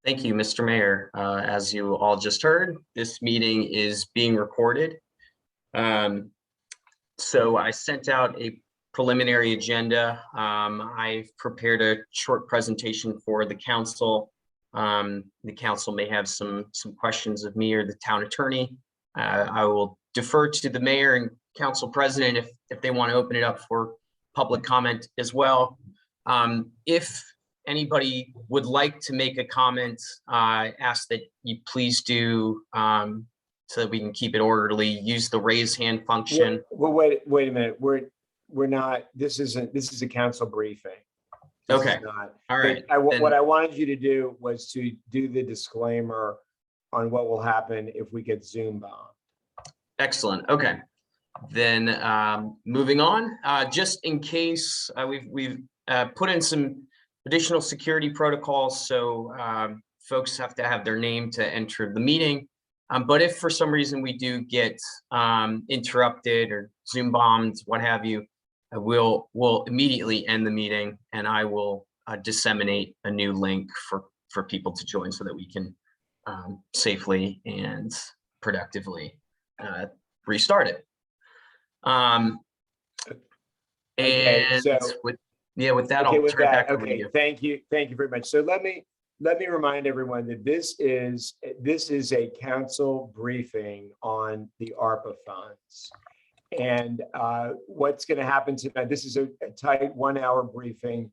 Thank you, Mr. Mayor. As you all just heard, this meeting is being recorded. So I sent out a preliminary agenda. I've prepared a short presentation for the council. The council may have some questions of me or the town attorney. I will defer to the mayor and council president if they want to open it up for public comment as well. If anybody would like to make a comment, I ask that you please do, so that we can keep it orderly. Use the raise hand function. Well, wait a minute. We're not. This is a council briefing. This Okay. is not. All right. What I wanted you to do was to do the disclaimer on what will happen if we get Zoom bombed. Excellent. Okay. Then moving on, just in case, we've put in some additional security protocols, so folks have to have their name to enter the meeting. But if for some reason we do get interrupted or Zoom bombed, what have you, we'll immediately end the meeting, and I will disseminate a new link for people to join so that we can safely and productively restart it. Okay, so with that, okay, I'll turn it back over to okay, you. thank you very much. So let me remind everyone that this is a council briefing on the ARPA funds. And what's going to happen tonight, this is a tight 1 hour briefing.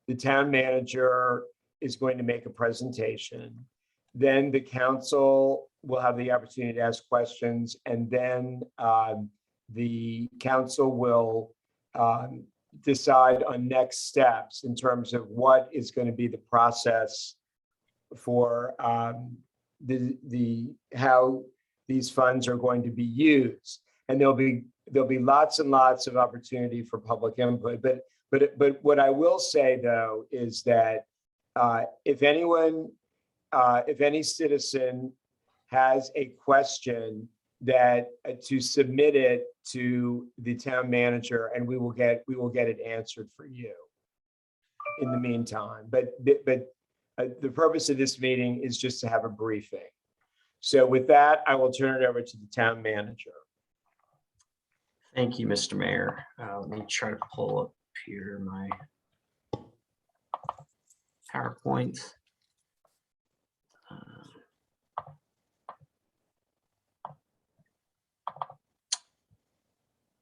The town manager is going to make a presentation. Then the council will have the opportunity to ask questions. And then the council will decide on next steps in terms of what is going to be the process for how these funds are going to be used. And there'll be lots and lots of opportunity for public input. But what I will say though is that if any citizen has a question, that to submit it to the town manager, and we will get it answered for you in the meantime. But the purpose of this meeting is just to have a briefing. So with that, I will turn it over to the town manager. Thank you, Mr. Mayor. Let me try to pull up here my PowerPoint.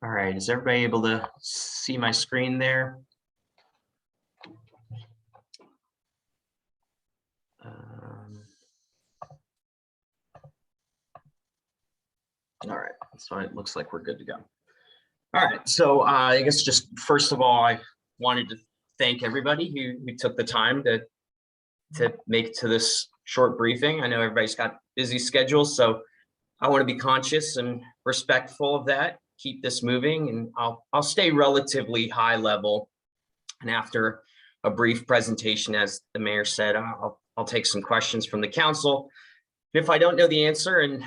All right, is everybody able to see my screen there? All right, so it looks like we're good to go. All right, so I guess just first of all, I wanted to thank everybody who took the time to make it to this short briefing. I know everybody's got busy schedules, so I want to be conscious and respectful of that. Keep this moving, and I'll stay relatively high level. And after a brief presentation, as the mayor said, I'll take some questions from the council. If I don't know the answer, and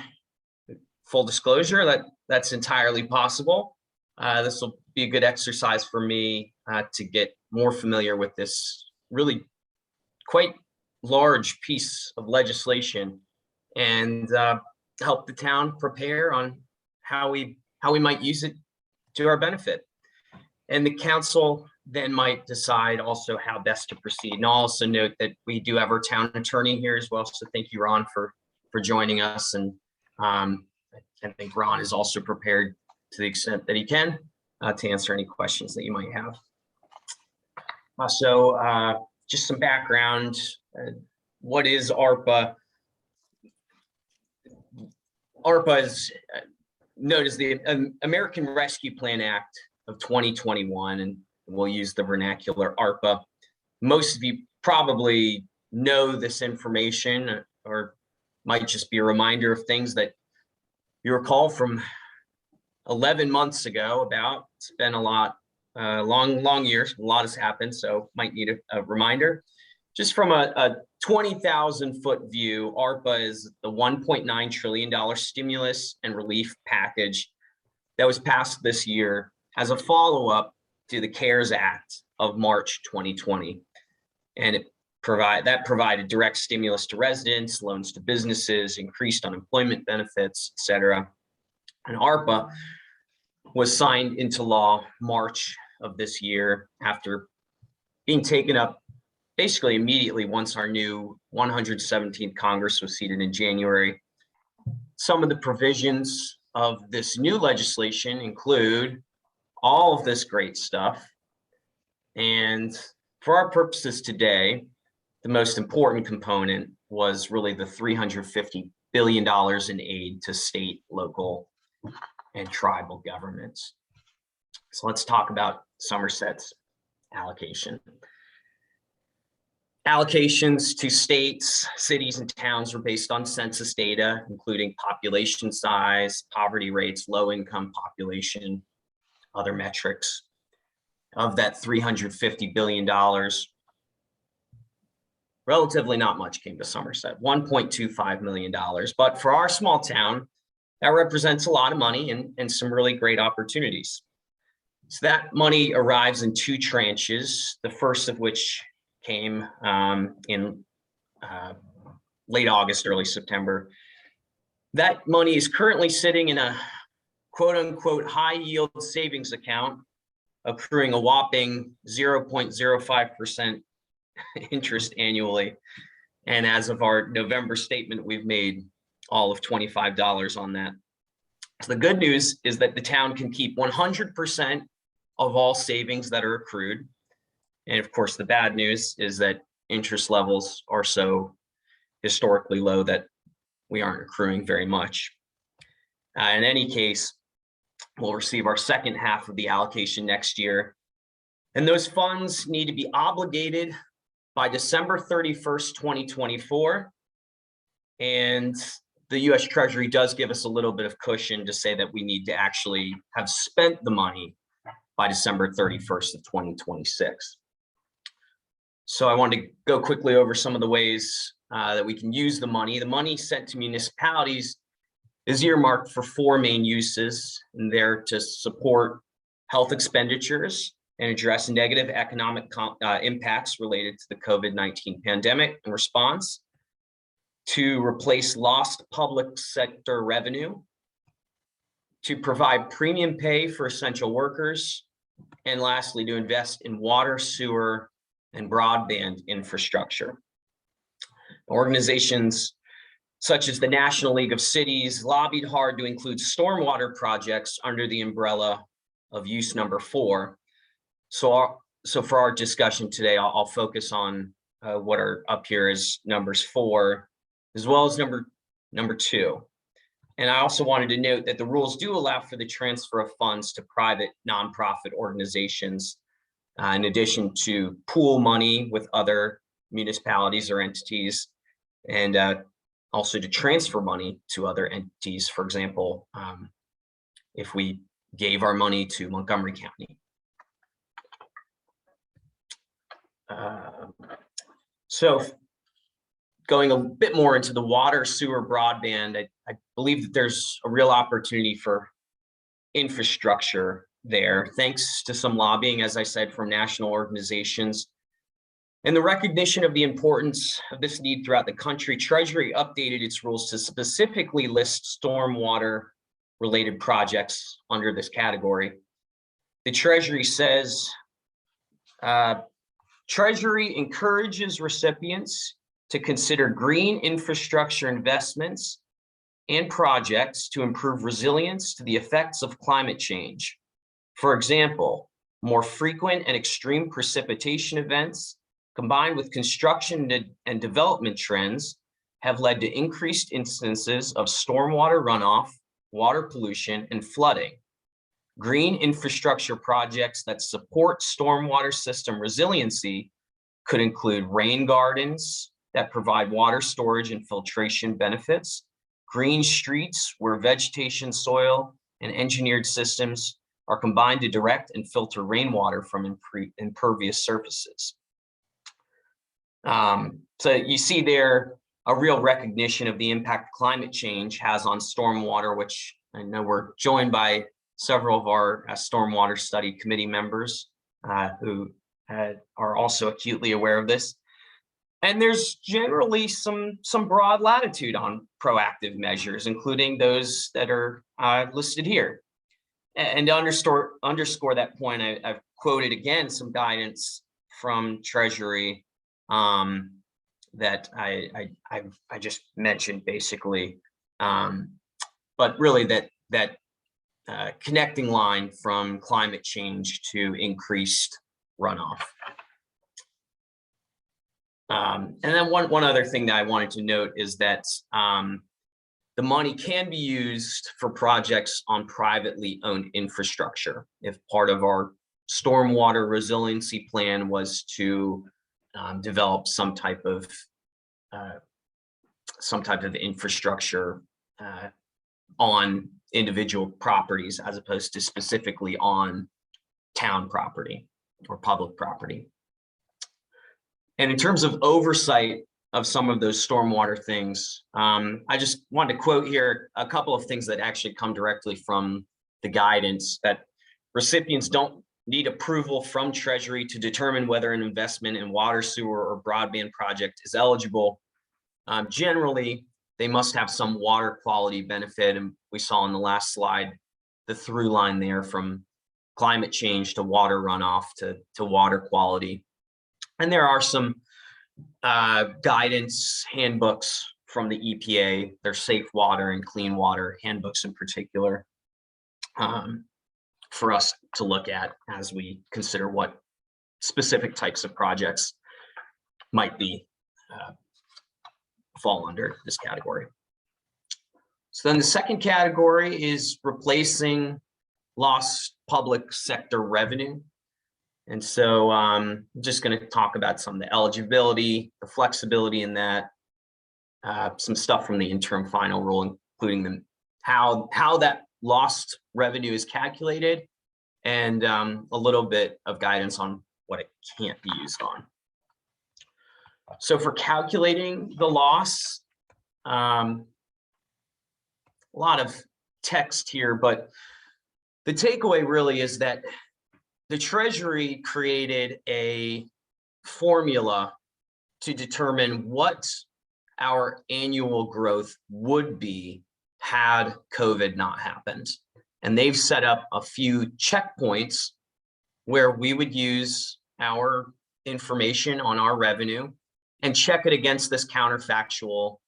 full disclosure, that's entirely possible. This will be a good exercise for me to get more familiar with this really quite large piece of legislation, and help the town prepare on how we might use it to our benefit. And the council then might decide also how best to proceed. And I'll also note that we do have our town attorney here as well. So thank you, Ron, for joining us. And I think Ron is also prepared to the extent that he can to answer any questions that you might have. So just some background. What is ARPA? ARPA is known as the American Rescue Plan Act of 2021, and we'll use the vernacular ARPA. Most of you probably know this information, or might just be a reminder of things that you recall from 11 months ago about. It's been a lot, long years, a lot has happened, so might need a reminder. Just from a 20,000 foot view, ARPA is the $1.9 trillion stimulus and relief package that was passed this year as a follow-up to the CARES Act of March 2020. And it provided direct stimulus to residents, loans to businesses, increased unemployment benefits, et cetera. And ARPA was signed into law March of this year after being taken up basically immediately once our new 117th Congress was seated in January. Some of the provisions of this new legislation include all of this great stuff. And for our purposes today, the most important component was really the $350 billion in aid to state, local, and tribal governments. So let's talk about Somerset's allocation. Allocations to states, cities, and towns were based on census data, including population size, poverty rates, low-income population, other metrics. Of that $350 billion, relatively not much came to Somerset, $1.25 million. But for our small town, that represents a lot of money and some really great opportunities. So that money arrives in two tranches, the first of which came in late August, early September. That money is currently sitting in a quote unquote high yield savings account, accruing a whopping 0.05% interest annually. And as of our November statement, we've made all of $25 on that. So the good news is that the town can keep 100% of all savings that are accrued. And of course, the bad news is that interest levels are so historically low that we aren't accruing very much. In any case, we'll receive our second half of the allocation next year. And those funds need to be obligated by December 31st, 2024. And the US Treasury does give us a little bit of cushion to say that we need to actually have spent the money by December 31st of 2026. So I wanted to go quickly over some of the ways that we can use the money. The money sent to municipalities is earmarked for four main uses, and they're to support health expenditures and address negative economic impacts related to the COVID-19 pandemic and response, to replace lost public sector revenue, to provide premium pay for essential workers, and lastly, to invest in water, sewer, and broadband infrastructure. Organizations such as the National League of Cities lobbied hard to include stormwater projects under the umbrella of use number 4. So for our discussion today, I'll focus on what are up here as numbers 4, as well as number 2. And I also wanted to note that the rules do allow for the transfer of funds to private nonprofit organizations, in addition to pool money with other municipalities or entities, and also to transfer money to other entities. For example, if we gave our money to Montgomery County. So going a bit more into the water, sewer, broadband, I believe that there's a real opportunity for infrastructure there, thanks to some lobbying, as I said, from national organizations. And the recognition of the importance of this need throughout the country, Treasury updated its rules to specifically list stormwater related projects under this category. The Treasury says, Treasury encourages recipients to consider green infrastructure investments and projects to improve resilience to the effects of climate change. For example, more frequent and extreme precipitation events combined with construction and development trends have led to increased instances of stormwater runoff, water pollution, and flooding. Green infrastructure projects that support stormwater system resiliency could include rain gardens that provide water storage and filtration benefits, green streets where vegetation, soil, and engineered systems are combined to direct and filter rainwater from impervious surfaces. So you see there a real recognition of the impact climate change has on stormwater, which I know we're joined by several of our stormwater study committee members who are also acutely aware of this. And there's generally some broad latitude on proactive measures, including those that are listed here. And to underscore that point, I've quoted again some guidance from Treasury that I just mentioned basically, but really that connecting line from climate change to increased runoff. And then one other thing that I wanted to note is that the money can be used for projects on privately owned infrastructure. If part of our stormwater resiliency plan was to develop some type of infrastructure on individual properties, as opposed to specifically on town property or public property. And in terms of oversight of some of those stormwater things, I just wanted to quote here a couple of things that actually come directly from the guidance, that recipients don't need approval from Treasury to determine whether an investment in water, sewer, or broadband project is eligible. Generally, they must have some water quality benefit, and we saw in the last slide the through line there from climate change to water runoff to water quality. And there are some guidance handbooks from the EPA, their safe water and clean water handbooks in particular, for us to look at as we consider what specific types of projects might be fall under this category. So then the second category is replacing lost public sector revenue. And so I'm just going to talk about some of the eligibility, the flexibility in that, some stuff from the interim final rule, including how that lost revenue is calculated, and a little bit of guidance on what it can't be used on. So for calculating the loss, a lot of text here, but the takeaway really is that the Treasury created a formula to determine what our annual growth would be had COVID not happened. And they've set up a few checkpoints where we would use our information on our revenue and check it against this counterfactual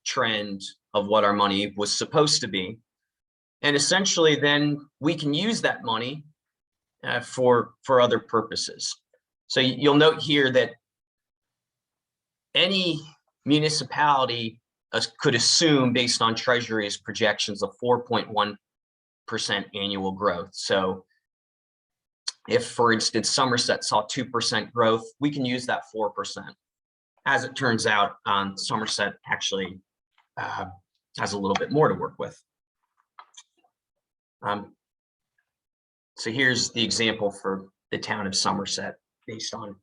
trend of what our money was supposed to be. And essentially then we can use that money for other purposes. So you'll note here that any municipality could assume, based on Treasury's projections, of 4.1% annual growth. So if, for instance, Somerset saw 2% growth, we can use that 4%. As it turns out, Somerset actually has a little bit more to work with. So here's the example for the town of Somerset based on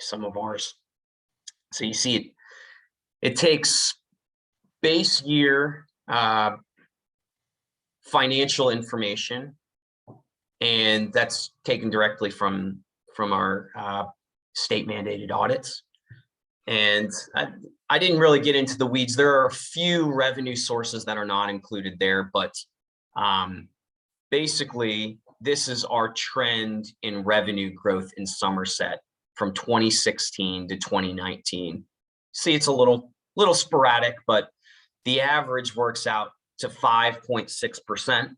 some of ours. So you see it takes base year financial information, and that's taken directly from our state mandated audits. And I didn't really get into the weeds. There are a few revenue sources that are not included there, but basically this is our trend in revenue growth in Somerset from 2016 to 2019. See, it's a little sporadic, but the average works out to 5.6%.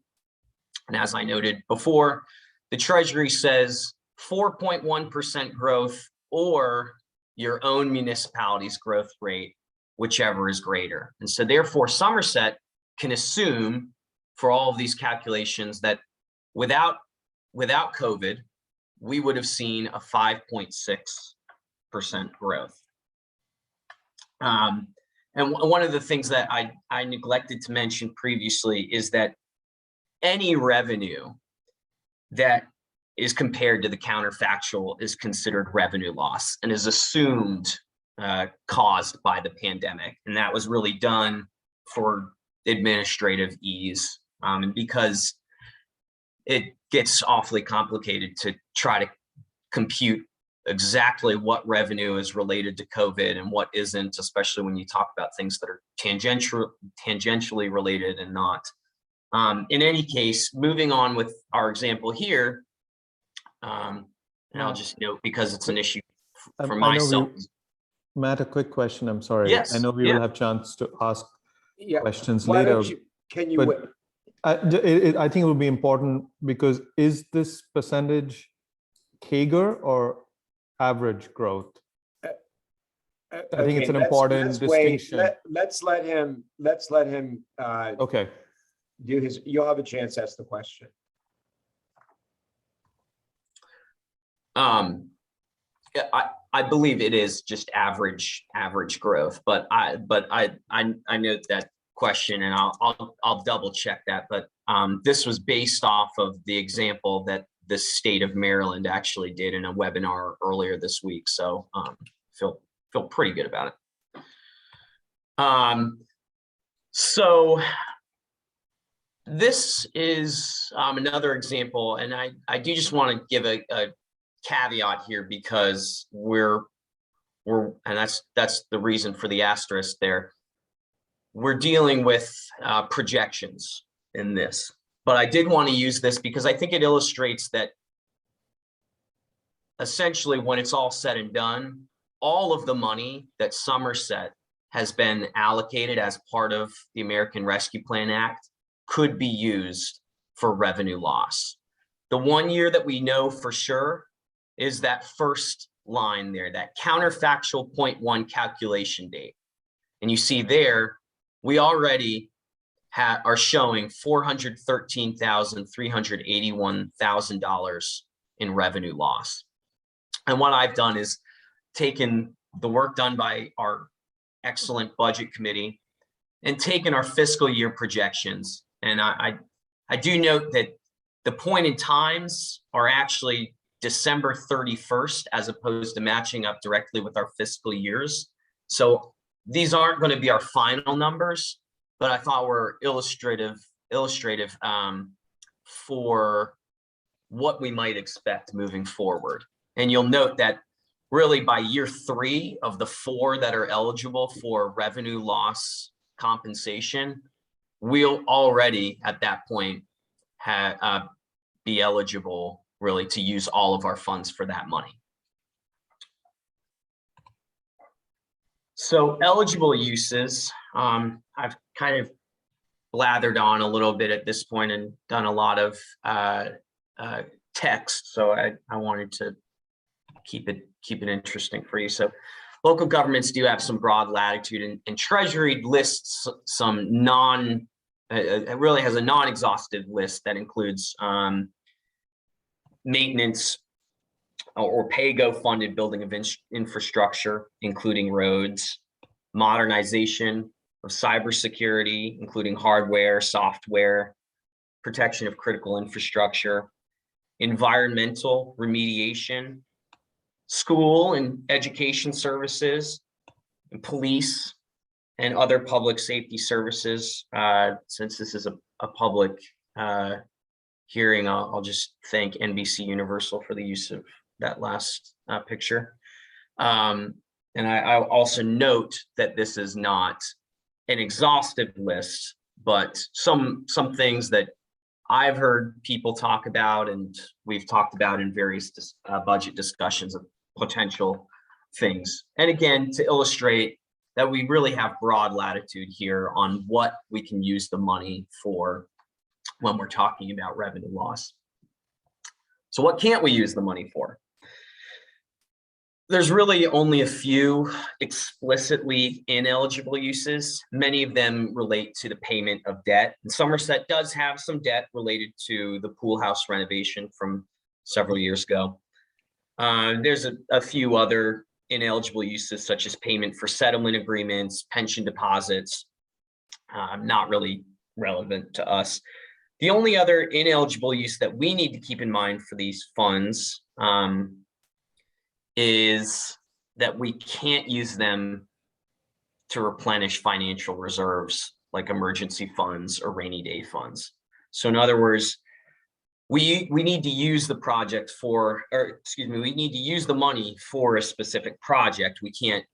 And as I noted before, the Treasury says 4.1% growth or your own municipality's growth rate, whichever is greater. And so therefore Somerset can assume for all of these calculations that without COVID, we would have seen a 5.6% growth. And one of the things that I neglected to mention previously is that any revenue that is compared to the counterfactual is considered revenue loss and is assumed caused by the pandemic. And that was really done for administrative ease, and because it gets awfully complicated to try to compute exactly what revenue is related to COVID and what isn't, especially when you talk about things that are tangentially related and not. In any case, moving on with our example here, and I'll just note because it's an issue for I know myself. Matt, a quick question. I'm sorry. Yes, I know we yeah. will have chance to ask Yeah. questions Why later. don't you, can you, but- wait? I think it will be important because is this percentage CAGR or average growth? I think it's an important let's wait. distinction. Let's let him Okay. do his, you'll have a chance to ask the question. Yeah, I believe it is just average growth, but I note that question, and I'll double check that. But this was based off of the example that the state of Maryland actually did in a webinar earlier this week. So feel pretty good about it. So this is another example, and I do just want to give a caveat here because we're and that's the reason for the asterisk there. We're dealing with projections in this, but I did want to use this because I think it illustrates that essentially when it's all said and done, all of the money that Somerset has been allocated as part of the American Rescue Plan Act could be used for revenue loss. The 1 year that we know for sure is that first line there, that counterfactual 0.1 calculation date. And you see there, we already are showing $413,381,000 in revenue loss. And what I've done is taken the work done by our excellent budget committee and taken our fiscal year projections. And I do note that the point in times are actually December 31st, as opposed to matching up directly with our fiscal years. So these aren't going to be our final numbers, but I thought were illustrative for what we might expect moving forward. And you'll note that really by year 3 of the 4 that are eligible for revenue loss compensation, we'll already at that point be eligible really to use all of our funds for that money. So eligible uses, I've kind of blathered on a little bit at this point and done a lot of text, so I wanted to keep it interesting for you. So local governments do have some broad latitude, and Treasury lists some it really has a non-exhaustive list that includes maintenance or pay-go funded building of infrastructure, including roads, modernization of cybersecurity, including hardware, software, protection of critical infrastructure, environmental remediation, school and education services, and police and other public safety services. Since this is a public hearing, I'll just thank NBC Universal for the use of that last picture. And I'll also note that this is not an exhaustive list, but some things that I've heard people talk about and we've talked about in various budget discussions of potential things. And again, to illustrate that we really have broad latitude here on what we can use the money for when we're talking about revenue loss. So what can't we use the money for? There's really only a few explicitly ineligible uses. Many of them relate to the payment of debt. And Somerset does have some debt related to the pool house renovation from several years ago. There's a few other ineligible uses, such as payment for settlement agreements, pension deposits, not really relevant to us. The only other ineligible use that we need to keep in mind for these funds is that we can't use them to replenish financial reserves like emergency funds or rainy day funds. So in other words, we need to use the project for, or excuse me, we need to use the money for a specific project. We can't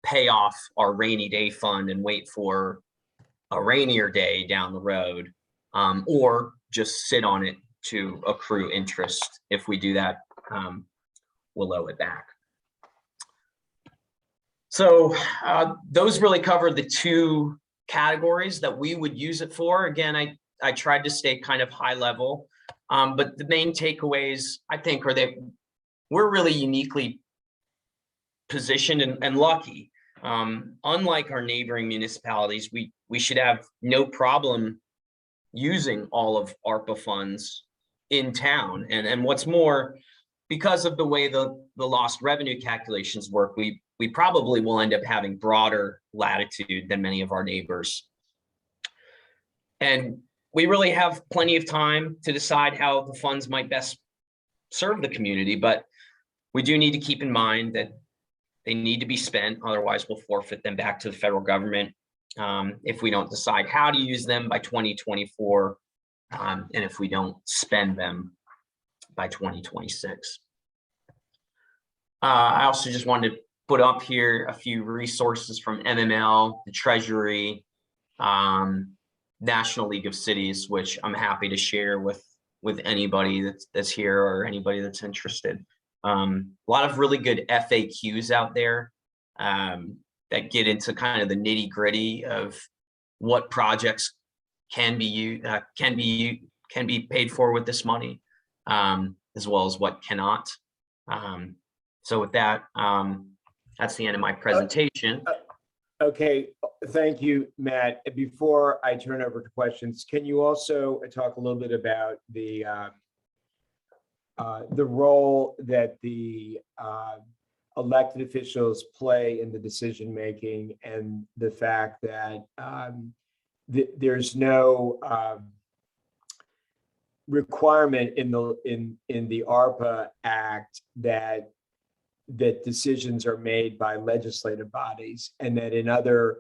pay off our rainy day fund and wait for a rainier day down the road, or just sit on it to accrue interest. If we do that, we'll owe it back. So those really cover the two categories that we would use it for. Again, I tried to stay kind of high level, but the main takeaways, I think, are that we're really uniquely positioned and lucky. Unlike our neighboring municipalities, we should have no problem using all of ARPA funds in town. And what's more, because of the way the lost revenue calculations work, we probably will end up having broader latitude than many of our neighbors. And we really have plenty of time to decide how the funds might best serve the community, but we do need to keep in mind that they need to be spent, otherwise we'll forfeit them back to the federal government if we don't decide how to use them by 2024, and if we don't spend them by 2026. I also just wanted to put up here a few resources from MML, the Treasury, National League of Cities, which I'm happy to share with anybody that's here or anybody that's interested. A lot of really good FAQs out there that get into kind of the nitty gritty of what projects can be paid for with this money, as well as what cannot. So with that, that's the end of my presentation. Okay, thank you, Matt. Before I turn over to questions, can you also talk a little bit about the role that the elected officials play in the decision making, and the fact that there's no requirement in the ARPA Act that decisions are made by legislative bodies, and that in other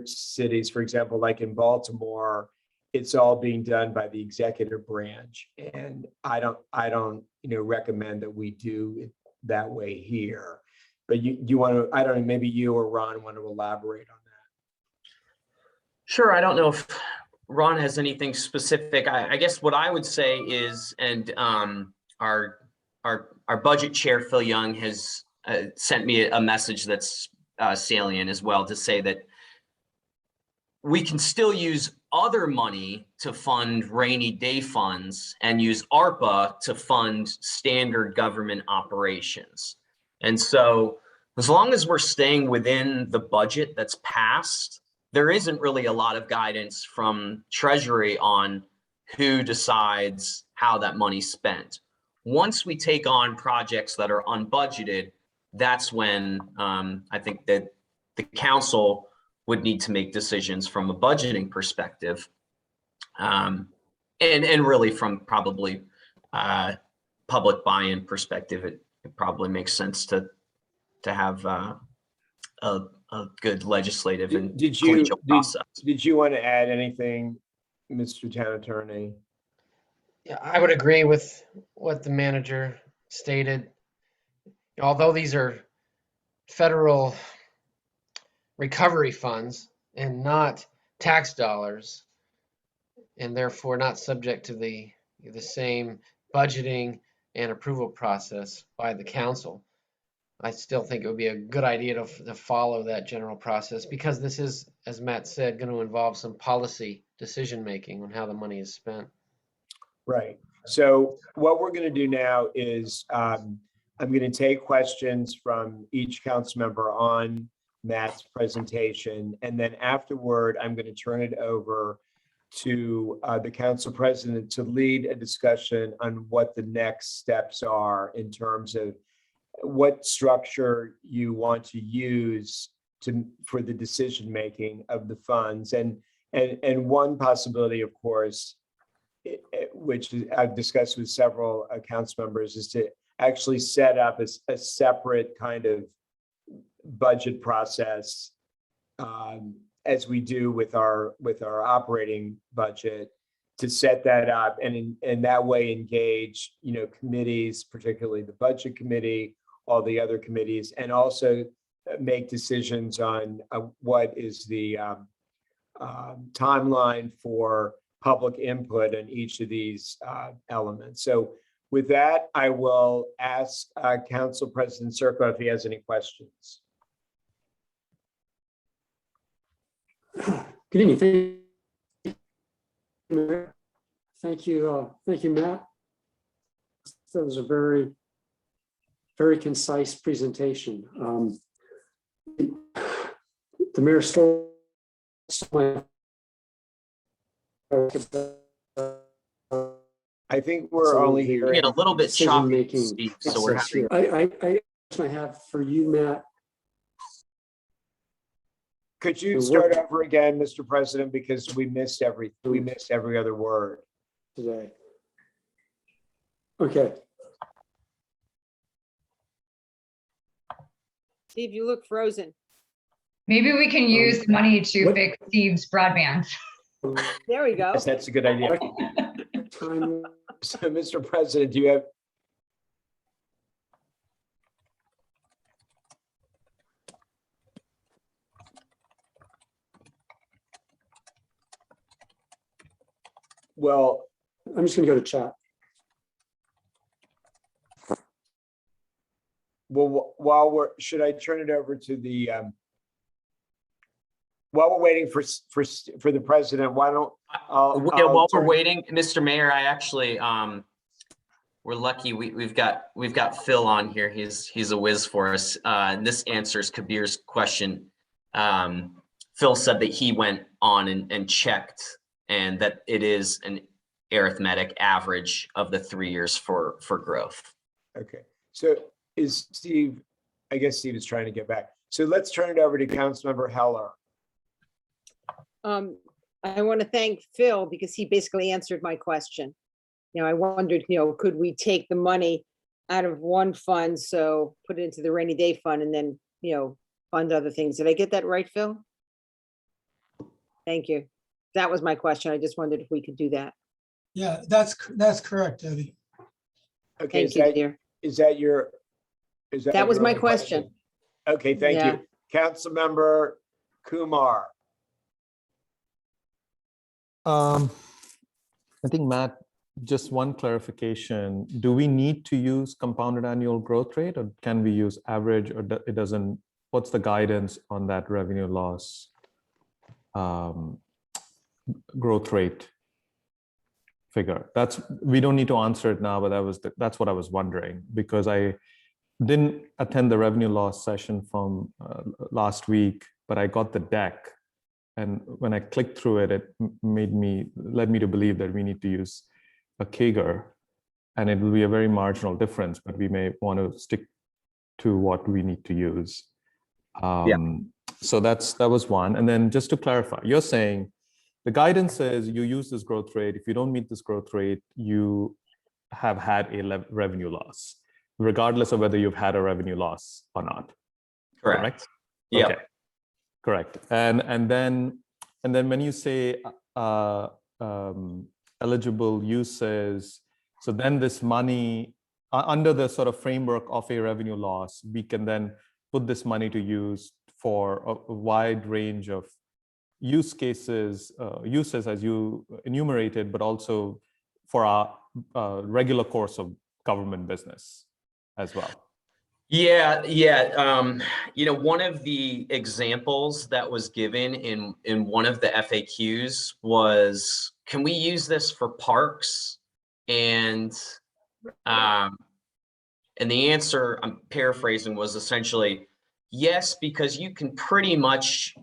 cities, for example, like in Baltimore, it's all being done by the executive branch. And I don't recommend that we do it that way here. But you want to, I don't know, maybe you or Ron want to elaborate on that. Sure. I don't know if Ron has anything specific. I guess what I would say is, and our budget chair, Phil Young, has sent me a message that's salient as well, to say that we can still use other money to fund rainy day funds and use ARPA to fund standard government operations. And so as long as we're staying within the budget that's passed, there isn't really a lot of guidance from Treasury on who decides how that money's spent. Once we take on projects that are unbudgeted, that's when I think that the council would need to make decisions from a budgeting perspective, and really from probably public buy-in perspective. It probably makes sense to have a good legislative and collegial process. Did you want to add anything, Mr. Town Attorney? Yeah, I would agree with what the manager stated. Although these are federal recovery funds and not tax dollars, and therefore not subject to the same budgeting and approval process by the council, I still think it would be a good idea to follow that general process, because this is, as Matt said, going to involve some policy decision making on how the money is spent. Right. So what we're going to do now is I'm going to take questions from each council member on Matt's presentation, and then afterward, I'm going to turn it over to the council president to lead a discussion on what the next steps are in terms of what structure you want to use for the decision making of the funds. And one possibility, of course, which I've discussed with several council members, is to actually set up a separate kind of budget process, as we do with our operating budget, to set that up and in that way engage, committees, particularly the budget committee, all the other committees, and also make decisions on what is the timeline for public input on each of these elements. So with that, I will ask Council President Circo if he has any questions. Good evening. Thank you, Matt. That was a very, very concise presentation. The mayor stole my. I think we're only We hearing. get a little bit choppy, Decision-making Steve, so we're process having, here. I have for you, Matt. Could you The start work- over again, Mr. President, because we missed every other word. Today. Okay, Steve, you look frozen. Maybe we can use the money to what- fix Steve's broadband. There we go. Yes, that's a good idea. time, So, Mr. President, do you have? Well, I'm just gonna go to chat. should I turn it over to the, while we're waiting for the president, why don't, while we're waiting, Mr. Mayor, I actually, we're lucky. We've got Phil on here. He's a whiz for us. And this answers Kabir's question. Phil said that he went on and checked, and that it is an arithmetic average of the 3 years for growth. Okay, so is Steve, I guess Steve is trying to get back. So let's turn it over to Councilmember Heller. I want to thank Phil because he basically answered my question. I wondered, could we take the money out of one fund, so put it into the rainy day fund and then, fund other things. Did I get that right, Phil? Thank you. That was my question. I just wondered if we could do that. Yeah, that's correct, Debbie. Okay, Thank you, dear. That was your my only question. Okay, thank Yeah. you. Councilmember Kumar. I think, Matt, just one clarification. Do we need to use compounded annual growth rate, or can we use average, or it doesn't? What's the guidance on that revenue loss growth rate figure? We don't need to answer it now, but that's what I was wondering, because I didn't attend the revenue loss session from last week, but I got the deck. And when I clicked through it, it led me to believe that we need to use a CAGR, and it will be a very marginal difference, but we may want to stick to what we need to use. So that was one. And then just to clarify, you're saying the guidance says you use this growth rate. If you don't meet this growth rate, you have had a revenue loss, regardless of whether you've had a revenue loss or not. Correct? Yeah. Okay. Correct. And then when you say eligible uses, so then this money under the sort of framework of a revenue loss, we can then put this money to use for a wide range of use cases, uses as you enumerated, but also for our regular course of government business as well. Yeah. One of the examples that was given in one of the FAQs was, can we use this for parks? And the answer, I'm paraphrasing, was essentially yes, because you can pretty much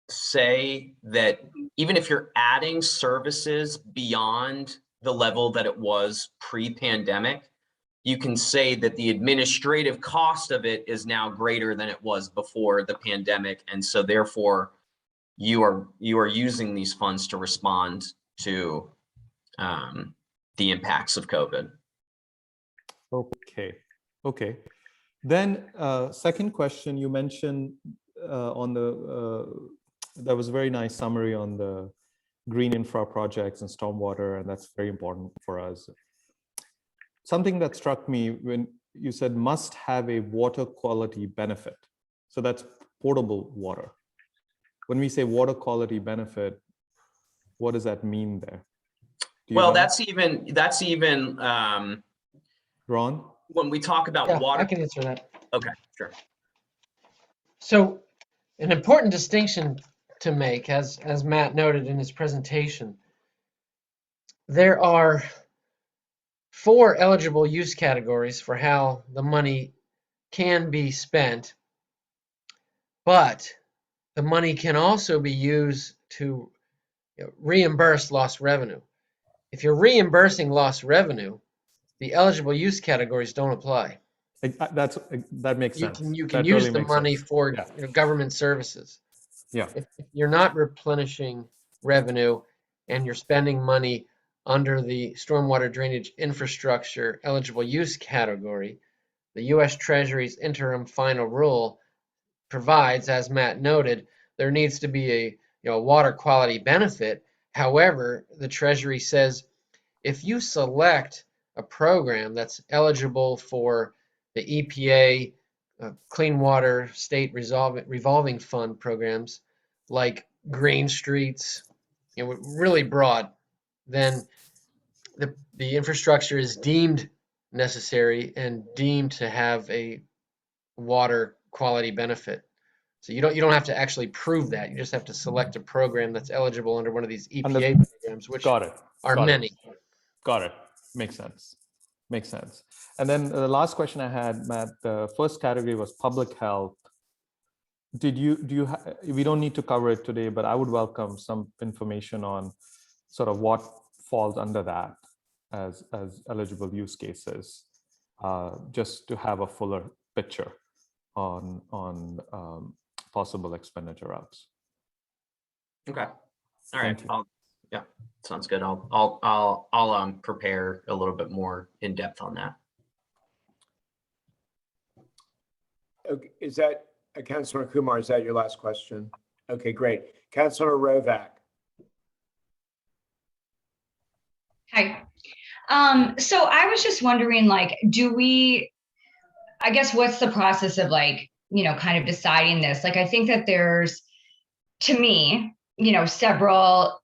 say that even if you're adding services beyond the level that it was pre-pandemic, you can say that the administrative cost of it is now greater than it was before the pandemic. And so therefore you are using these funds to respond to the impacts of COVID. Okay. Then second question, you mentioned on that was a very nice summary on the green infra projects and stormwater, and that's very important for us. Something that struck me when you said must have a water quality benefit. So that's potable water. When we say water quality benefit, what does that mean there? Do you Well, know? that's even Ron? when we talk about Yeah, I water. can answer that. Okay, sure. So an important distinction to make, as Matt noted in his presentation, there are 4 eligible use categories for how the money can be spent, but the money can also be used to reimburse lost revenue. If you're reimbursing lost revenue, the eligible use categories don't apply. That makes You sense. can use totally the makes money sense. for Yeah. government services. Yeah. If you're not replenishing revenue and you're spending money under the stormwater drainage infrastructure eligible use category, the U.S. Treasury's interim final rule provides, as Matt noted, there needs to be a water quality benefit. However, the Treasury says if you select a program that's eligible for the EPA Clean Water State Revolving Fund programs like green streets, really broad, then the infrastructure is deemed necessary and deemed to have a water quality benefit. So you don't have to actually prove that. You just have to select a program that's eligible under one of these EPA programs, which Got it. are Got it. many. Got it. Makes sense. Makes sense. And then the last question I had, Matt, the first category was public health. We don't need to cover it today, but I would welcome some information on sort of what falls under that as eligible use cases, just to have a fuller picture on possible expenditure routes. Okay. All right. Thank you. Yeah, sounds good. I'll prepare a little bit more in depth on that. Okay, is that, Councilor Kumar, is that your last question? Okay, great. Councilor Rovak. Hi. So I was just wondering, like, I guess, what's the process of kind of deciding this? Like, I think that there's, to me, several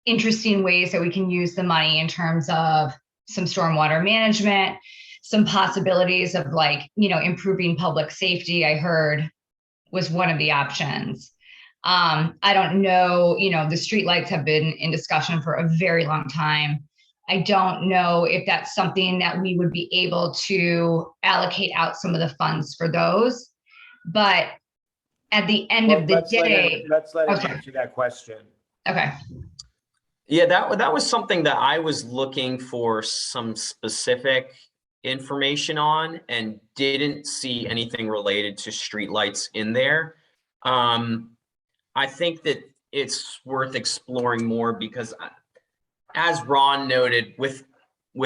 interesting ways that we can use the money in terms of some stormwater management, some possibilities of improving public safety, I heard was one of the options. I don't know, the streetlights have been in discussion for a very long time. I don't know if that's something that we would be able to allocate out some of the funds for those. But at the end of the day, let's let him answer that question. Okay. Yeah, that was something that I was looking for some specific information on and didn't see anything related to streetlights in there. I think that it's worth exploring more because, as Ron noted, with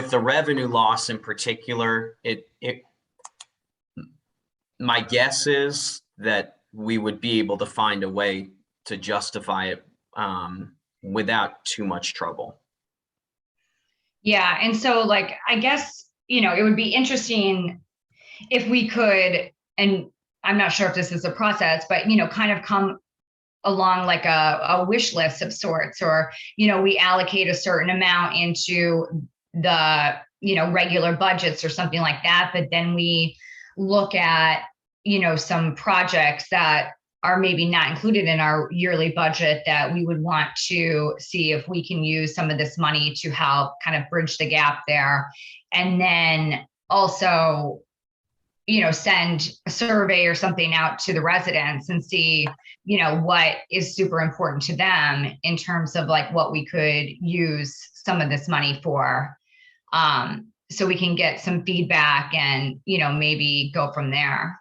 the revenue loss in particular, my guess is that we would be able to find a way to justify it without too much trouble. Yeah. And so I guess, it would be interesting if we could, and I'm not sure if this is a process, but, kind of come along like a wish list of sorts, or, we allocate a certain amount into the, regular budgets or something like that. But then we look at, some projects that are maybe not included in our yearly budget that we would want to see if we can use some of this money to help kind of bridge the gap there. And then also, send a survey or something out to the residents and see, what is super important to them in terms of what we could use some of this money for. So we can get some feedback and, maybe go from there.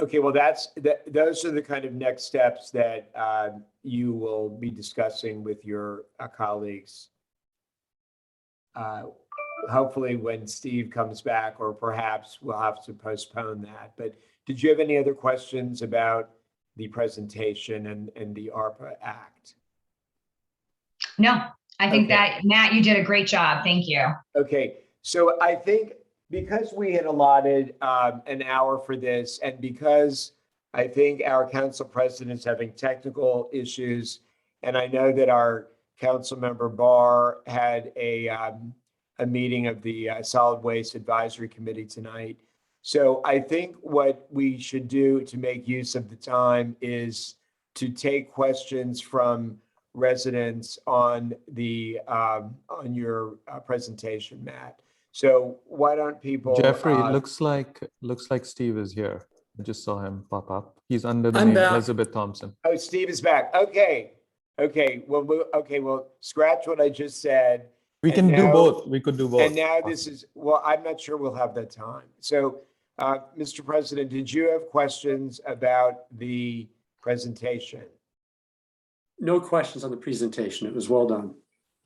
Okay, well, those are the kind of next steps that you will be discussing with your colleagues. Hopefully when Steve comes back, or perhaps we'll have to postpone that. But did you have any other questions about the presentation and the ARPA Act? No, I think Okay. that, Matt, you did a great job. Thank you. Okay, so I think because we had allotted an hour for this, and because I think our council president is having technical issues, and I know that our council member Barr had a meeting of the Solid Waste Advisory Committee tonight. So I think what we should do to make use of the time is to take questions from residents on the on your presentation, Matt. So why don't people? Jeffrey, it looks like Steve is here. I just saw him pop up. He's under the I'm name back. Elizabeth Thompson. Oh, Steve is back. Okay. Okay. Well, well, scratch what I just said. We And can do now- both. We could do both. And now this is, well, I'm not sure we'll have that time. So, Mr. President, did you have questions about the presentation? No questions on the presentation. It was well done.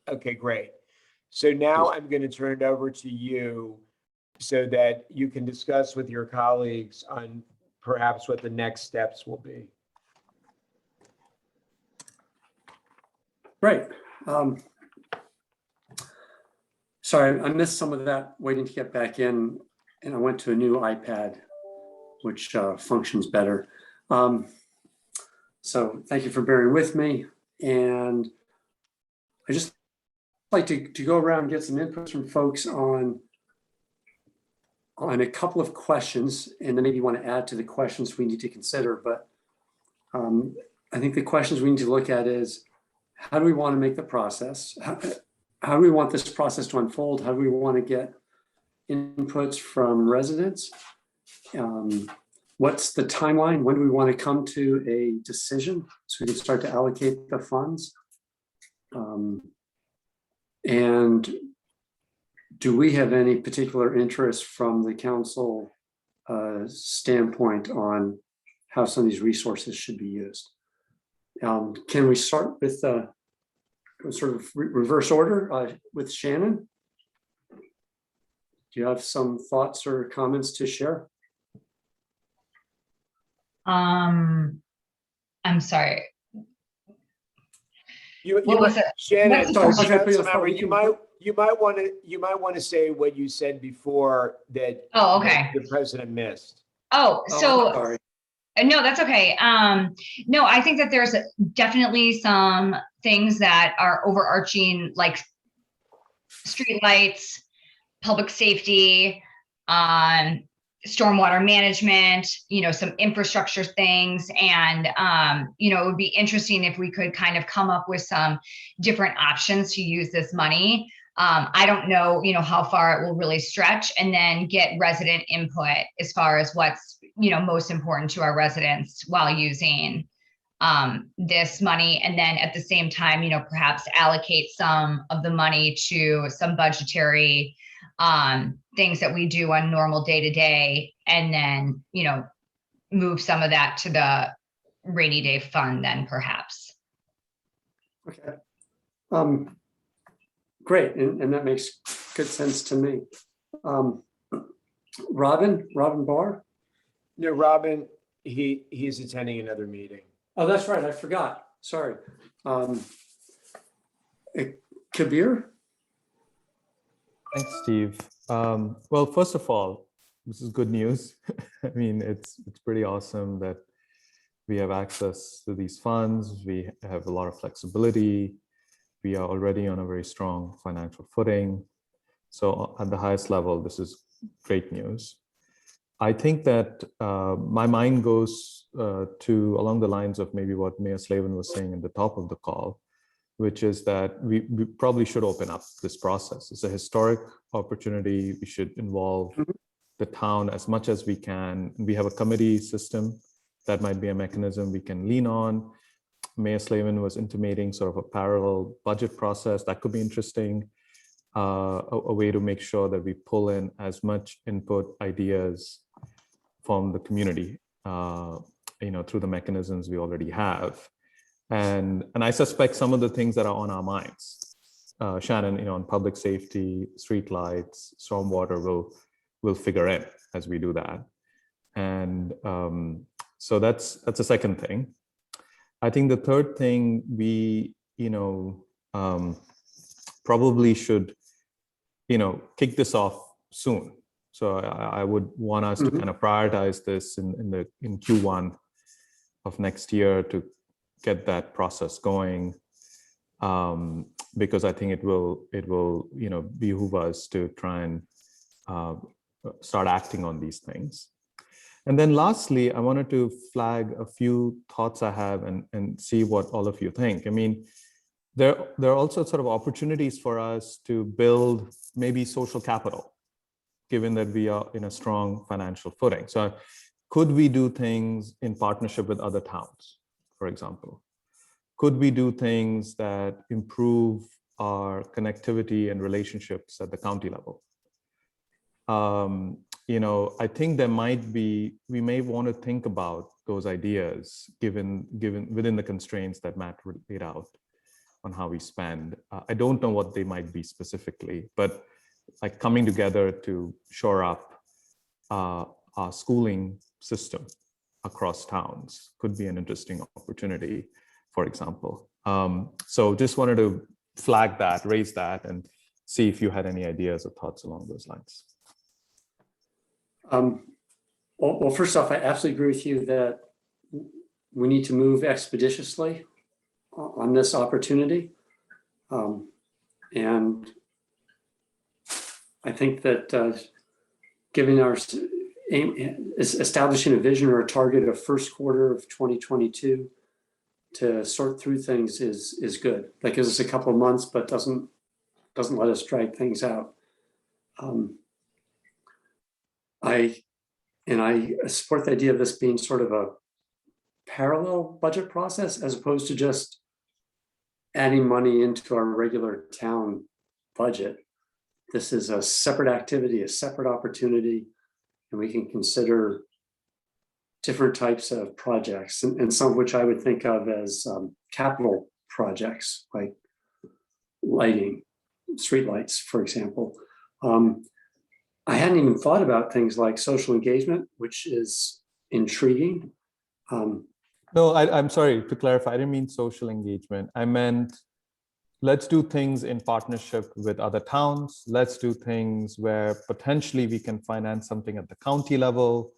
Okay, great. So now I'm going to turn it over to you so that you can discuss with your colleagues on perhaps what the next steps will be. Great. Sorry, I missed some of that waiting to get back in, and I went to a new iPad, which functions better. So thank you for bearing with me. And I just like to go around and get some input from folks on a couple of questions, and then maybe you want to add to the questions we need to consider. But I think the questions we need to look at is, how do we want to make the process? How do we want this process to unfold? How do we want to get inputs from residents? What's the timeline? When do we want to come to a decision so we can start to allocate the funds? And do we have any particular interest from the council standpoint on how some of these resources should be used? Can we start with sort of reverse order with Shannon? Do you have some thoughts or comments to share? I'm sorry. What was it? Shannon, Sorry, Councilmember, you might want to say what you said before that. Oh, okay. The president missed. Oh, so. Sorry. No, that's okay. No, I think that there's definitely some things that are overarching, like streetlights, public safety, stormwater management, some infrastructure things. And, it would be interesting if we could kind of come up with some different options to use this money. I don't know, how far it will really stretch, and then get resident input as far as what's, most important to our residents while using this money. And then at the same time, perhaps allocate some of the money to some budgetary things that we do on normal day to day, and then, move some of that to the rainy day fund then perhaps. Okay. Great, and that makes good sense to me. Robin Barr? No, Robin, he's attending another meeting. Oh, that's right, I forgot, sorry. Kabir? Thanks, Steve. Well, first of all, this is good news. I mean, it's pretty awesome that we have access to these funds. We have a lot of flexibility. We are already on a very strong financial footing. So at the highest level, this is great news. I think that my mind goes to along the lines of maybe what Mayor Slavin was saying at the top of the call, which is that we probably should open up this process. It's a historic opportunity. We should involve the town as much as we can. We have a committee system that might be a mechanism we can lean on. Mayor Slavin was intimating sort of a parallel budget process that could be interesting, a way to make sure that we pull in as much input ideas from the community, through the mechanisms we already have. And I suspect some of the things that are on our minds, Shannon, on public safety, streetlights, stormwater will figure in as we do that. And so that's the second thing. I think the third thing we probably should, kick this off soon. So I would want us to kind of prioritize this in Q1 of next year to get that process going, because I think it will behoove us to try and start acting on these things. And then lastly, I wanted to flag a few thoughts I have and see what all of you think. I mean, there are also sort of opportunities for us to build maybe social capital, given that we are in a strong financial footing. So could we do things in partnership with other towns, for example? Could we do things that improve our connectivity and relationships at the county level? I think we may want to think about those ideas given within the constraints that Matt laid out on how we spend. I don't know what they might be specifically, but like coming together to shore up our schooling system across towns could be an interesting opportunity, for example. So just wanted to flag that, raise that, and see if you had any ideas or thoughts along those lines. Well, first off, I absolutely agree with you that we need to move expeditiously on this opportunity. And I think that giving our aim, establishing a vision or a target of first quarter of 2022 to sort through things is good. That gives us a couple of months, but doesn't let us drag things out. I support the idea of this being sort of a parallel budget process as opposed to just adding money into our regular town budget. This is a separate activity, a separate opportunity, and we can consider different types of projects, and some of which I would think of as capital projects, like lighting, streetlights, for example. I hadn't even thought about things like social engagement, which is intriguing. No, I'm sorry, to clarify, I didn't mean social engagement. I meant let's do things in partnership with other towns. Let's do things where potentially we can finance something at the county level.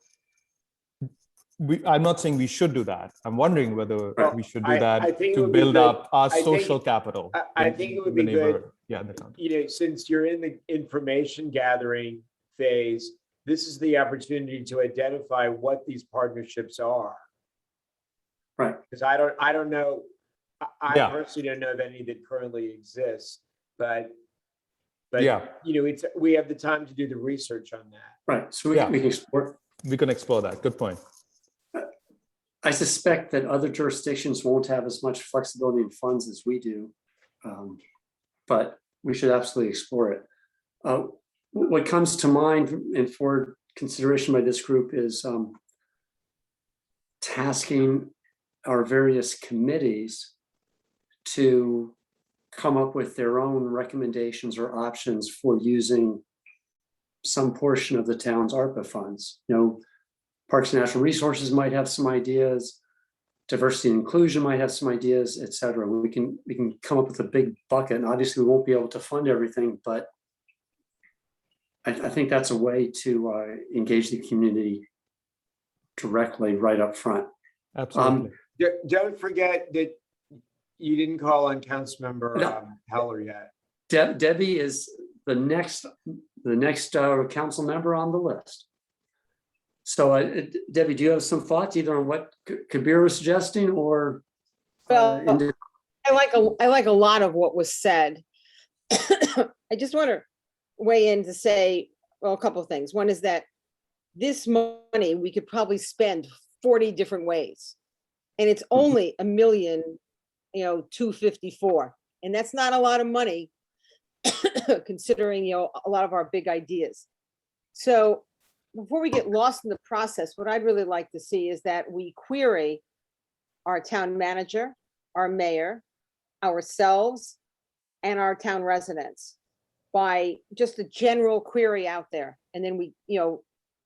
I'm not saying we should do that. I'm wondering whether we should do that to build up our social capital. I think it would be good. Yeah, in the county. Since you're in the information gathering phase, this is the opportunity to identify what these partnerships are. Right. Because I don't know. I Yeah. personally don't know of any that currently exist, but Yeah. we have the time to do the research on that. Right. So we can explore. We can explore that. Good point. I suspect that other jurisdictions won't have as much flexibility in funds as we do, but we should absolutely explore it. What comes to mind and for consideration by this group is tasking our various committees to come up with their own recommendations or options for using some portion of the town's ARPA funds. Parks and Natural Resources might have some ideas, diversity and inclusion might have some ideas, et cetera. We can come up with a big bucket, and obviously we won't be able to fund everything, but I think that's a way to engage the community directly right up front. Absolutely. Don't forget that you didn't call on Councilmember Heller yet. Debbie is the next council member on the list. So Debbie, do you have some thoughts either on what Kabir was suggesting or? Well, I like a lot of what was said. I just want to weigh in to say, well, a couple of things. One is that this money we could probably spend 40 different ways, and it's only $1,254,000, and that's not a lot of money considering a lot of our big ideas. So before we get lost in the process, what I'd really like to see is that we query our town manager, our mayor, ourselves, and our town residents by just a general query out there. And then we,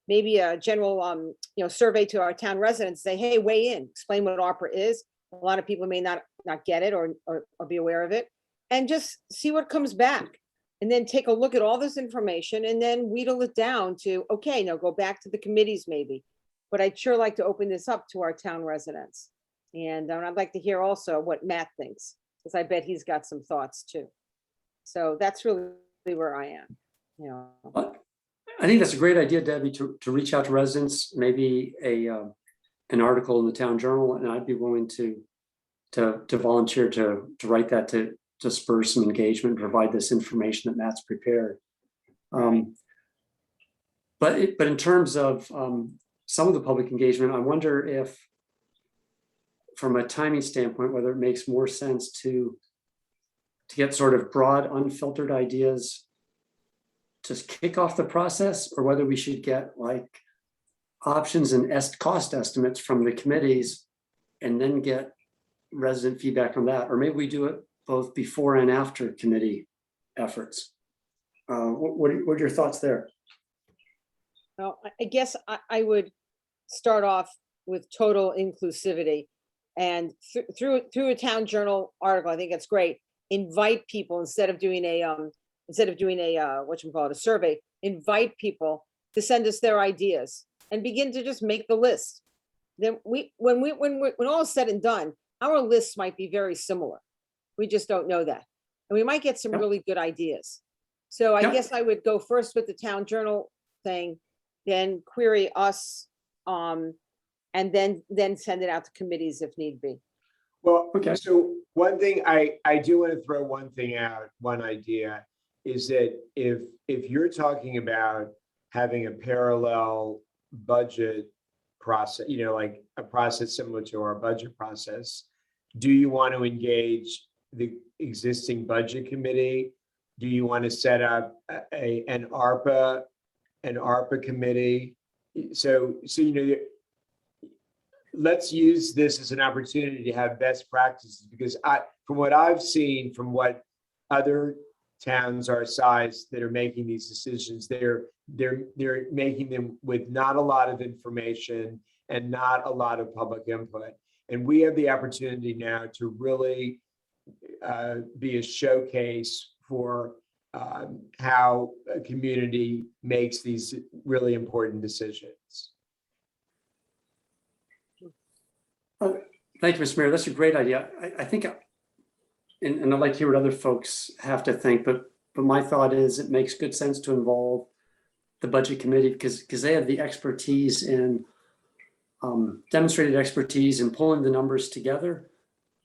maybe a general, survey to our town residents, say, hey, weigh in, explain what ARPA is. A lot of people may not get it or be aware of it. and just see what comes back. And then take a look at all this information and then wheedle it down to, okay, now go back to the committees maybe. But I'd sure like to open this up to our town residents. And I'd like to hear also what Matt thinks, because I bet he's got some thoughts too. So that's really where I am, you know. I think that's a great idea, Debbie, to reach out to residents, maybe an article in the town journal, and I'd be willing to volunteer to write that to spur some engagement, provide this information that Matt's prepared. But in terms of some of the public engagement, I wonder if, from a timing standpoint, whether it makes more sense to get sort of broad, unfiltered ideas to kick off the process, or whether we should get like options and cost estimates from the committees and then get resident feedback on that, or maybe we do it both before and after committee efforts. What are your thoughts there? Well, I guess I would start off with total inclusivity, and through a town journal article, I think that's great. Invite people instead of doing a a survey. Invite people to send us their ideas and begin to just make the list. Then when all is said and done, our lists might be very similar. We just don't know that, and we might get some really good ideas. So I guess I would go first with the town journal thing, then query us, and then send it out to committees if need be. Well, okay. So one thing I do want to throw one thing out, one idea is that if you're talking about having a parallel budget process, you know, like a process similar to our budget process, do you want to engage the existing budget committee? Do you want to set up an ARPA committee? So you know, let's use this as an opportunity to have best practices, because from what I've seen, from what other towns our size that are making these decisions, they're making them with not a lot of information and not a lot of public input. And we have the opportunity now to really be a showcase for how a community makes these really important decisions. Thank you, Mr. Mayor. That's a great idea. I think, and I'd like to hear what other folks have to think, but my thought is it makes good sense to involve the budget committee because they have the expertise in demonstrated expertise in pulling the numbers together,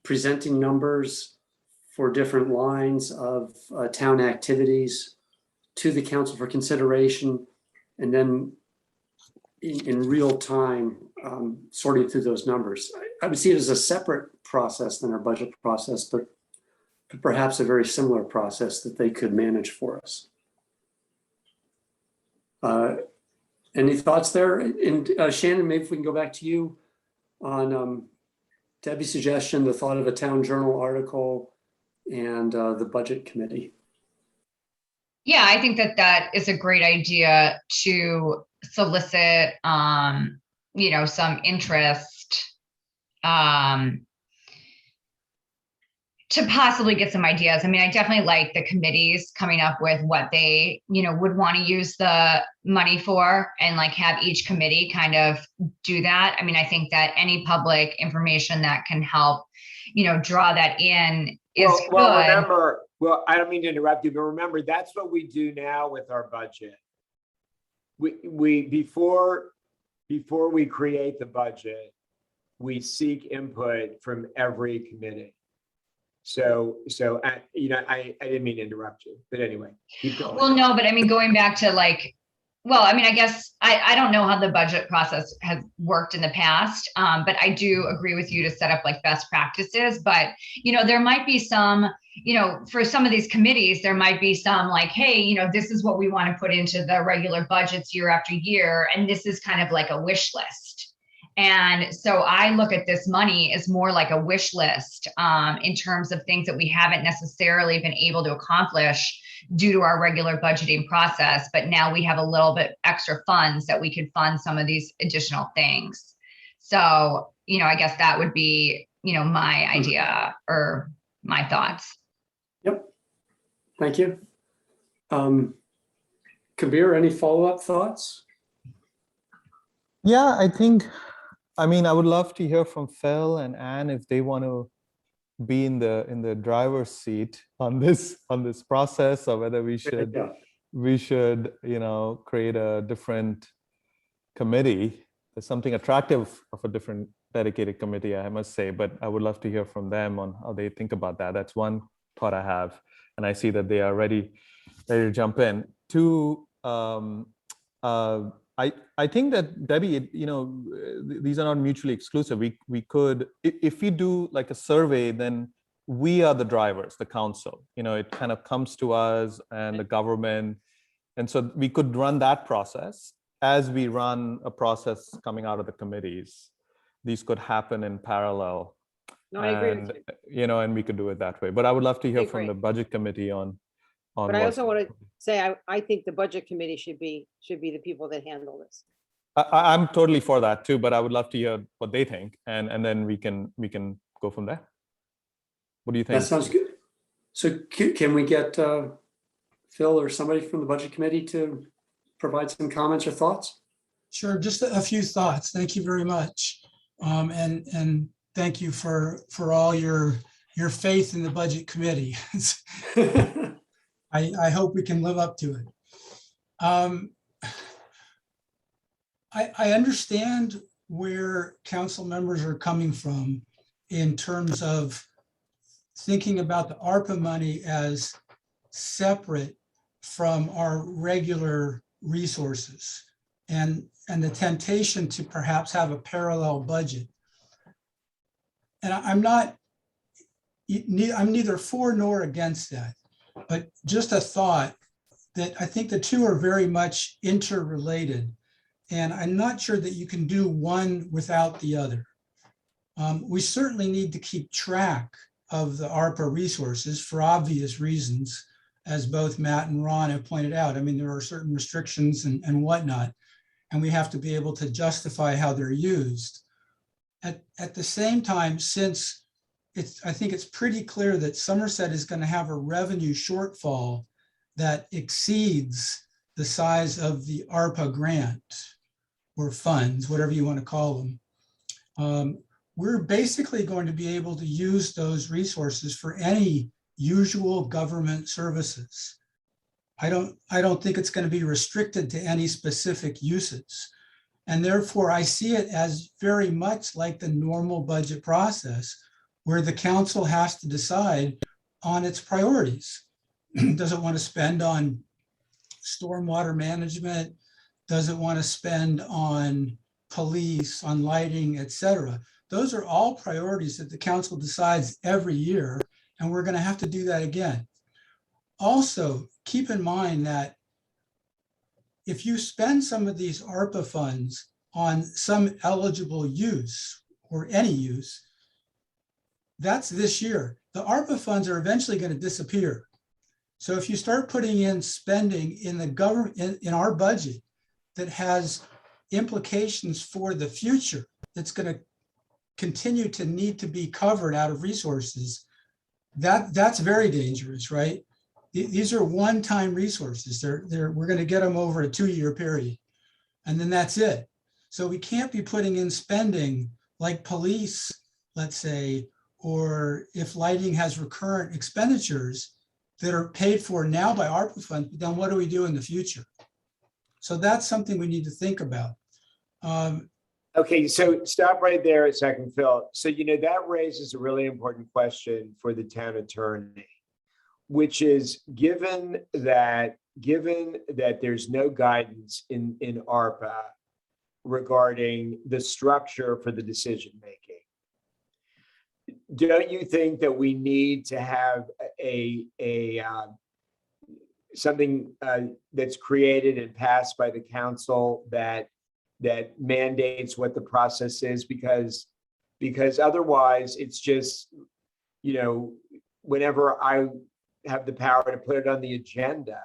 presenting numbers for different lines of town activities to the council for consideration, and then in real time sorting through those numbers. I would see it as a separate process than our budget process, but perhaps a very similar process that they could manage for us. Any thoughts there? And Shannon, maybe if we can go back to you on Debbie's suggestion, the thought of a town journal article and the budget committee. Yeah, I think that is a great idea to solicit, you know, some interest, to possibly get some ideas. I mean, I definitely like the committees coming up with what they, you know, would want to use the money for, and like have each committee kind of do that. I mean, I think that any public information that can help, you know, draw that in is good. Remember, I don't mean to interrupt you, but remember, that's what we do now with our budget. Before we create the budget, we seek input from every committee. So you know, I didn't mean to interrupt you, but anyway, keep going. Well, no, but I mean, going back to like, well, I mean, I guess I don't know how the budget process has worked in the past, but I do agree with you to set up like best practices. But, you know, there might be some, you know, for some of these committees, there might be some like, hey, you know, this is what we want to put into the regular budgets year after year. And this is kind of like a wish list. And so I look at this money as more like a wish list in terms of things that we haven't necessarily been able to accomplish due to our regular budgeting process. But now we have a little bit extra funds that we could fund some of these additional things. So, you know, I guess that would be, you know, my idea or my thoughts. Yep. Thank you. Kabir, any follow-up thoughts? Yeah, I mean, I would love to hear from Phil and Anne if they want to be in the driver's seat on this process, or whether we should create a different committee. There's something attractive of a different dedicated committee, I must say, but I would love to hear from them on how they think about that. That's one thought I have, and I see that they are ready to jump in. Two, I think that, Debbie, these are not mutually exclusive. We could, if we do like a survey, then we are the drivers, the council. It kind of comes to us and the government, and so we could run that process as we run a process coming out of the committees. These could happen in parallel. No, I agree with you. And we could do it that way. But I would love to hear Okay, from great. the budget committee on. But I also want to say, I think the budget committee should be the people that handle this. I'm totally for that too, but I would love to hear what they think, and then we can go from there. What do you think? That sounds good. So can we get Phil or somebody from the budget committee to provide some comments or thoughts? Sure, just a few thoughts. Thank you very much. And thank you for all your faith in the budget committee. I hope we can live up to it. I understand where council members are coming from in terms of thinking about the ARPA money as separate from our regular resources, and the temptation to perhaps have a parallel budget. And I'm neither for nor against that, but just a thought that I think the two are very much interrelated. And I'm not sure that you can do one without the other. We certainly need to keep track of the ARPA resources for obvious reasons, as both Matt and Ron have pointed out. I mean, there are certain restrictions and whatnot, and we have to be able to justify how they're used. At the same time, since I think it's pretty clear that Somerset is going to have a revenue shortfall that exceeds the size of the ARPA grant or funds, whatever you want to call them. We're basically going to be able to use those resources for any usual government services. I don't think it's going to be restricted to any specific uses. And therefore, I see it as very much like the normal budget process, where the council has to decide on its priorities. Does it want to spend on stormwater management? Does it want to spend on police, on lighting, et cetera? Those are all priorities that the council decides every year, and we're going to have to do that again. Also, keep in mind that if you spend some of these ARPA funds on some eligible use or any use, that's this year. The ARPA funds are eventually going to disappear. So if you start putting in spending in the government, in our budget, that has implications for the future, that's going to continue to need to be covered out of resources, that's very dangerous, right? These are one-time resources. We're going to get them over a 2-year period, and then that's it. So we can't be putting in spending like police, let's say, or if lighting has recurrent expenditures that are paid for now by ARPA funds, but then what do we do in the future? So that's something we need to think about. Okay, so stop right there a second, Phil. So, that raises a really important question for the town attorney, which is given that there's no guidance in ARPA regarding the structure for the decision-making, don't you think that we need to have something that's created and passed by the council that mandates what the process is? Because otherwise it's just, whenever I have the power to put it on the agenda,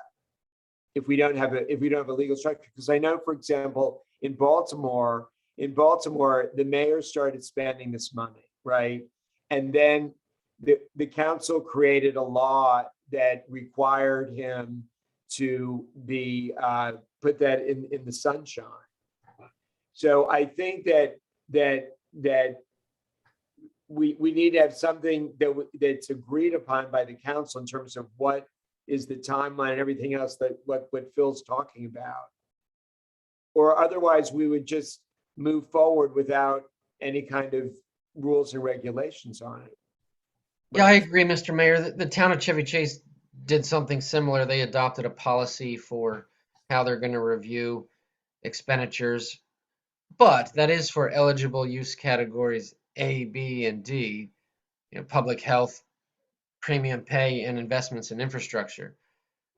if we don't have a legal structure. Because I know, for example, in Baltimore, the mayor started spending this money, right? And then the council created a law that required him to be, put that in the sunshine. So I think that we need to have something that's agreed upon by the council in terms of what is the timeline and everything else that what Phil's talking about. Or otherwise, we would just move forward without any kind of rules and regulations on it. Yeah, I agree, Mr. Mayor. The town of Chevy Chase did something similar. They adopted a policy for how they're going to review expenditures, but that is for eligible use categories A, B, and D, public health, premium pay, and investments in infrastructure.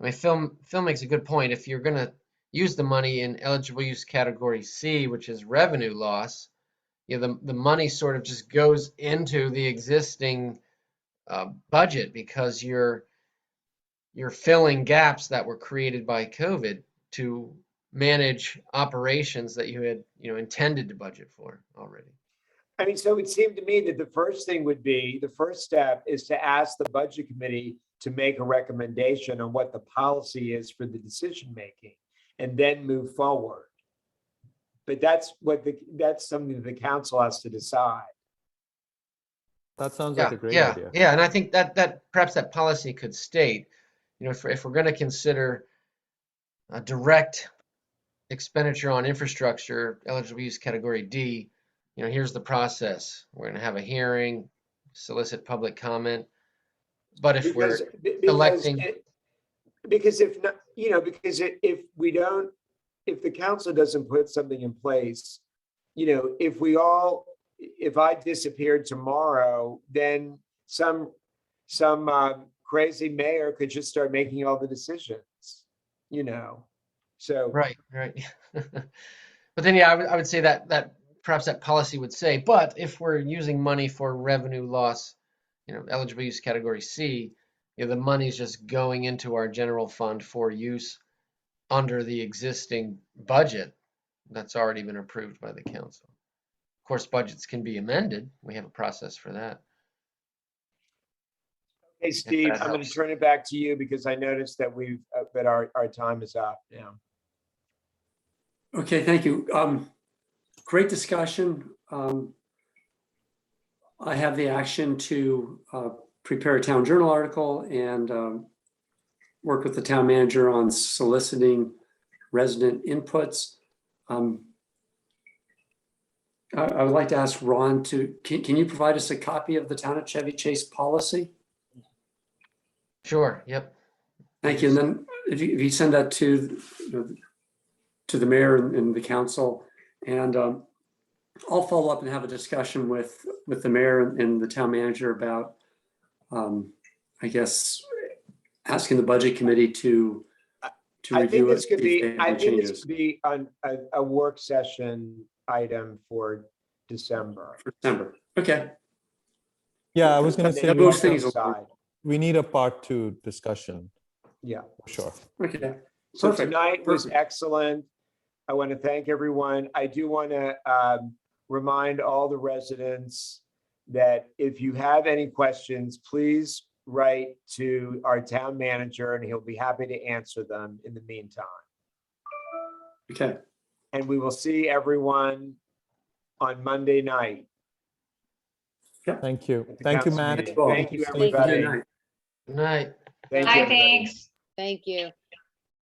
I mean, Phil makes a good point. If you're going to use the money in eligible use category C, which is revenue loss, the money sort of just goes into the existing budget because you're filling gaps that were created by COVID to manage operations that you had intended to budget for already. I mean, so it seemed to me that the first step is to ask the budget committee to make a recommendation on what the policy is for the decision-making and then move forward. But that's something the council has to decide. That sounds like a great yeah, idea. Yeah, and I think that perhaps that policy could state, if we're going to consider a direct expenditure on infrastructure, eligible use category D, here's the process. We're going to have a hearing, solicit public comment. But if we're electing, because if not, if the council doesn't put something in place, if I disappeared tomorrow, then some crazy mayor could just start making all the decisions, so. right. But then, I would say that perhaps that policy would say, but if we're using money for revenue loss, eligible use category C, the money's just going into our general fund for use under the existing budget that's already been approved by the council. Of course, budgets can be amended. We have a process for that. Hey, Steve, I'm going to turn it back to you because I noticed that that our time is up now. Okay, thank you. Great discussion. I have the action to prepare a town journal article and work with the town manager on soliciting resident inputs. I would like to ask Ron can you provide us a copy of the town of Chevy Chase policy? Sure, yep. Thank you. And then if you send that to the mayor and the council, and I'll follow up and have a discussion with the mayor and the town manager about, I guess, asking the budget committee to review it. I think this could be a work session item for December. Okay. Yeah, I was going to say those things. We need a part 2 discussion. Yeah. Sure. Okay. So tonight was excellent. I want to thank everyone. I do want to remind all the residents that if you have any questions, please write to our town manager and he'll be happy to answer them in the meantime. Okay. And we will see everyone on Monday night. Thank you. at the Thank you, council Matt. meeting. Thank you, everybody. Good night. Thank you, Hi, everybody. thanks. Thank you.